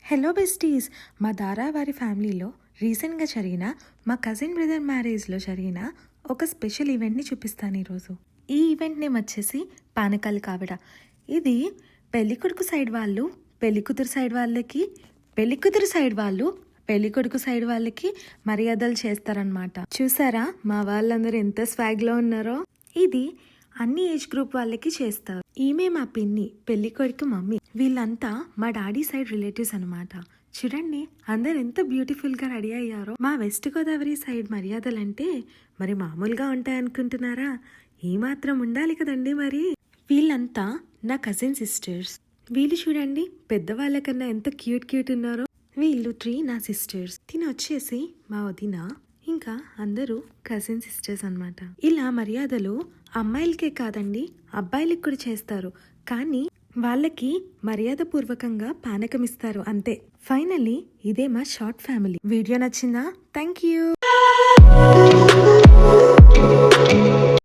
Hello besties, మా దారా వారి ఫ్యామిలీలో రీసెంట్గా జరిగిన మా కజిన్ బ్రదర్ మ్యారేజ్లో జరిగిన ఒక స్పెషల్ ఈవెంట్ని చూపిస్తాను ఈరోజు. ఈ ఈవెంట్ నేమ్ వచ్చేసి పానకాలు కావిడ. ఇది పెళ్ళికొడుకు సైడ్ వాళ్ళు పెళ్ళికూతురు సైడ్ వాళ్ళకి, పెళ్ళికూతురు సైడ్ వాళ్ళు పెళ్ళికొడుకు సైడ్ వాళ్ళకి మర్యాదలు చేస్తారనమాట. చూసారా మా వాళ్ళందరూ ఎంత స్వాగ్లో ఉన్నారో. ఇది అన్ని ఏజ్ గ్రూప్ వాళ్ళకి చేస్తారు. ఈమె మా పిన్ని, పెళ్ళికొడుకు మమ్మీ. వీళ్ళంతా మా డాడీ సైడ్ రిలేటివ్స్ అనమాట. చూడండి అందరు ఎంత బ్యూటిఫుల్ గా రెడీ అయ్యారో. మా వెస్ట్ గోదావరి సైడ్ మర్యాదలంటే మరి మామూలుగా ఉంటాయనుకుంటున్నారా? ఈ మాత్రం ఉండాలి కదండి మరి. వీళ్ళంతా నా కజిన్ సిస్టర్స్. వీళ్ళు చూడండి పెద్దవాళ్ళ కన్నా ఎంత క్యూట్ ఉన్నారో. వీళ్ళు 3 నా సిస్టర్స్. తిని వచ్చేసి మా వదిన. ఇంకా అందరూ కజిన్ సిస్టర్స్ అన్నమాట. ఇలా మర్యాదలు అమ్మాయిలకే కాదండి అబ్బాయిలకి కూడా చేస్తారు. కానీ వాళ్ళకి మర్యాద పూర్వకంగా పానకం ఇస్తారు అంతే. ఫైనల్లీ ఇదే మా షార్ట్ ఫ్యామిలీ. వీడియో నచ్చిందా? Thank you.